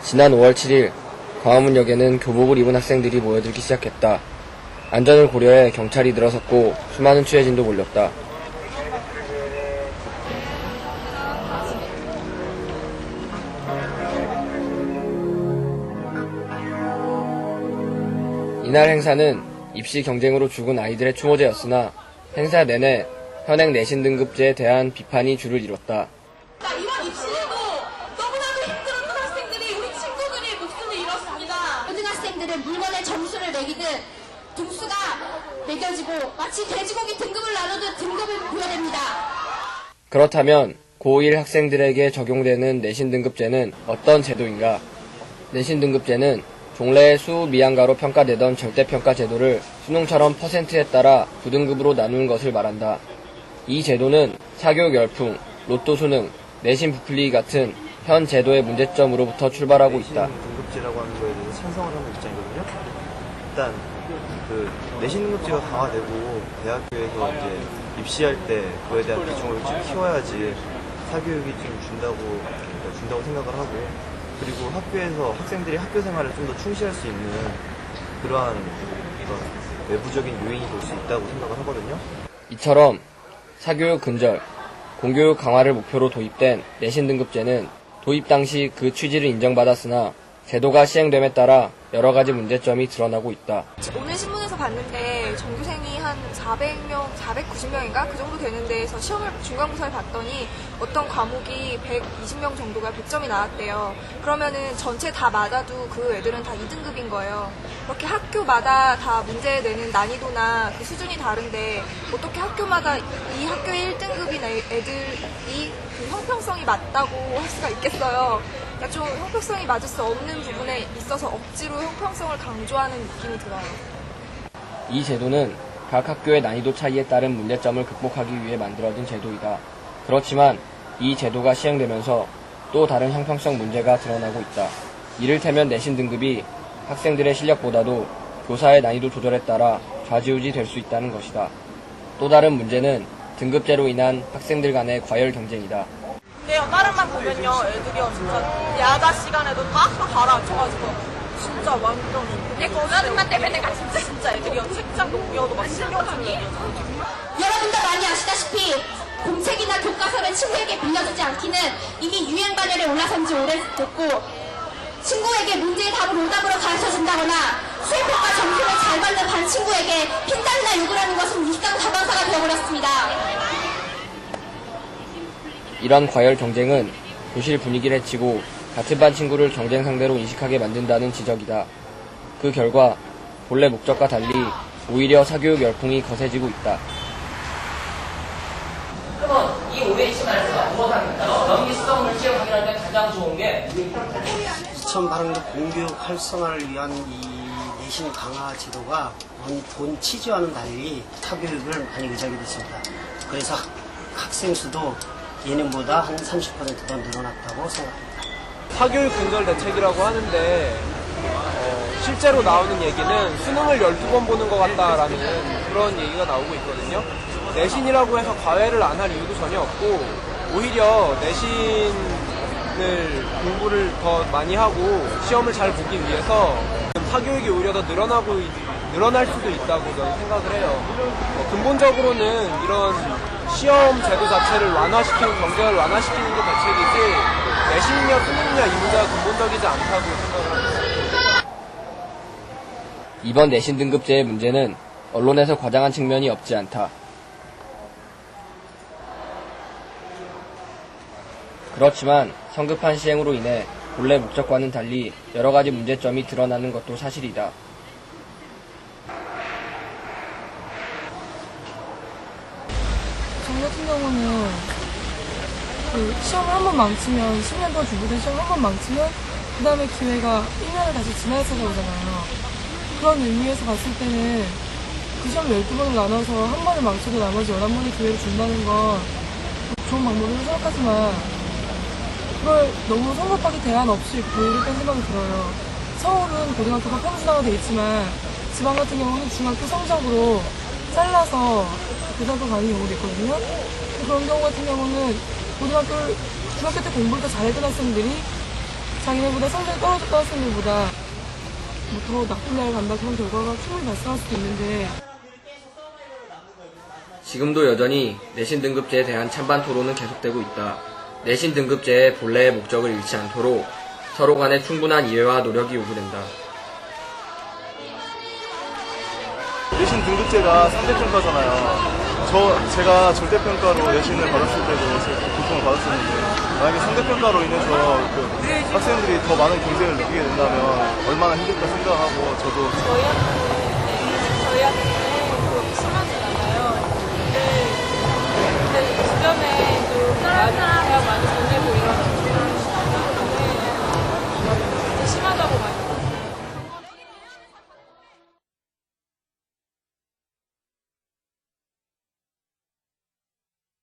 지난 5월 7일 광화문역에는 교복을 입은 학생들이 모여들기 시작했다. 안전을 고려해 경찰이 들어섰고 수많은 취재진도 몰렸다. 이날 행사는 입시 경쟁으로 죽은 아이들의 추모제였으나 행사 내내 현행 내신 등급제에 대한 비판이 줄을 이뤘다. 이번 입시제도 너무나도 힘들었던 학생들이 우리 친구들이 목숨을 잃었습니다. 모든 학생들은 물건에 점수를 매기듯 등수가 매겨지고 마치 돼지고기 등급을 나누듯 등급을 부여됩니다. 그렇다면 고1 학생들에게 적용되는 내신 등급제는 어떤 제도인가? 내신 등급제는 종래의 수미양가로 평가되던 절대평가 제도를 수능처럼 퍼센트에 따라 9등급으로 나누는 것을 말한다. 이 제도는 사교육 열풍, 로또 수능, 내신 부풀리기 같은 현 제도의 문제점으로부터 출발하고 있다. 내신 등급제라고 하는 거에 대해서 찬성을 하는 입장이거든요. 일단 내신 등급제가 강화되고 대학교에서 이제 입시할 때 그거에 대한 비중을 좀 키워야지 사교육이 좀 준다고 생각을 하고, 그리고 학교에서 학생들이 학교 생활을 좀 더 충실할 수 있는 그러한 외부적인 요인이 될 수 있다고 생각을 하거든요. 이처럼 사교육 근절, 공교육 강화를 목표로 도입된 내신 등급제는 도입 당시 그 취지를 인정받았으나 제도가 시행됨에 따라 여러 가지 문제점이 드러나고 있다. 오늘 신문에서 봤는데 전교생이 한 400명, 490명인가? 그 정도 되는 데에서 중간고사를 봤더니 어떤 과목이 120명 정도가 100점이 나왔대요. 그러면은 전체 다 맞아도 그 애들은 다 2등급인 거예요. 그렇게 학교마다 다 문제 내는 난이도나 그 수준이 다른데 어떻게 학교마다 이 학교의 1등급인 애들이 그 형평성이 맞다고 할 수가 있겠어요. 그러니까 좀 형평성이 맞을 수 없는 부분에 있어서 억지로 형평성을 강조하는 느낌이 들어요. 이 제도는 각 학교의 난이도 차이에 따른 문제점을 극복하기 위해 만들어진 제도이다. 그렇지만 이 제도가 시행되면서 또 다른 형평성 문제가 드러나고 있다. 이를테면 내신 등급이 학생들의 실력보다도 교사의 난이도 조절에 따라 좌지우지 될 수 있다는 것이다. 또 다른 문제는 등급제로 인한 학생들 간의 과열 경쟁이다. 근데요, 다른만 보면요, 애들이요, 진짜 야자 시간에도 다 가라앉혀가지고 진짜 완전 내 다른만 때문에 진짜 애들이요, 책장도 보여도 막 신경 쓰니. 여러분도 많이 아시다시피 공책이나 교과서를 친구에게 빌려주지 않기는 이미 유행 반열에 올라선 지 오래됐고, 친구에게 문제의 답을 오답으로 가르쳐준다거나 수행평가 점수를 잘 받는 반 친구에게 핀잔이나 욕을 하는 것은 일상다반사가 되어버렸습니다. 이런 과열 경쟁은 교실 분위기를 해치고 같은 반 친구를 경쟁 상대로 인식하게 만든다는 지적이다. 그 결과 본래 목적과 달리 오히려 사교육 열풍이 거세지고 있다. 그러면 이 OH만에서 무엇합니까? 경기성 물질 확인할 때 가장 좋은 게 시청 발행도 공교육 활성화를 위한 이 내신 강화 제도가 본 취지와는 달리 사교육을 많이 의지하게 됐습니다. 그래서 학생 수도 예년보다 한 30% 더 늘어났다고 생각합니다. 사교육 근절 대책이라고 하는데 실제로 나오는 얘기는 수능을 12번 보는 것 같다라는 그런 얘기가 나오고 있거든요. 내신이라고 해서 과외를 안 할 이유도 전혀 없고, 오히려 내신을 공부를 더 많이 하고 시험을 잘 보기 위해서 사교육이 오히려 더 늘어날 수도 있다고 저는 생각을 해요. 근본적으로는 이런 시험 제도 자체를 완화시키는, 경쟁을 완화시키는 게 대책이지 내신이냐 수능이냐 이 문제가 근본적이지 않다고 생각을 합니다. 이번 내신 등급제의 문제는 언론에서 과장한 측면이 없지 않다. 그렇지만 성급한 시행으로 인해 본래 목적과는 달리 여러 가지 문제점이 드러나는 것도 사실이다. 저 같은 경우는 시험을 한 번 망치면 10년 동안 준비된 시험을 한 번 망치면 그 다음에 기회가 1년을 다시 지나야 찾아오잖아요. 그런 의미에서 봤을 때는 그 시험을 12번을 나눠서 한 번을 망쳐도 나머지 11번의 기회를 준다는 건 좋은 방법이라고 생각하지만 그걸 너무 성급하게 대안 없이 고르겠다는 생각이 들어요. 서울은 고등학교가 평준화가 되어 있지만 지방 같은 경우는 중학교 성적으로 잘라서 고등학교 가는 경우도 있거든요. 그런 경우 같은 경우는 중학교 때 공부를 더 잘했던 학생들이 자기네보다 성적이 떨어졌던 학생들보다 뭐 더 나쁜 대학을 간다 그런 결과가 충분히 발생할 수도 있는데 지금도 여전히 내신 등급제에 대한 찬반 토론은 계속되고 있다. 내신 등급제의 본래의 목적을 잃지 않도록 서로 간의 충분한 이해와 노력이 요구된다. 내신 등급제가 상대평가잖아요. 제가 절대평가로 내신을 받았을 때도 고통을 받았었는데 만약에 상대평가로 인해서 학생들이 더 많은 경쟁을 느끼게 된다면 얼마나 힘들까 생각하고 저도 저희 학교는 그렇게 심하진 않아요. 근데 주변에 좀 대학 많은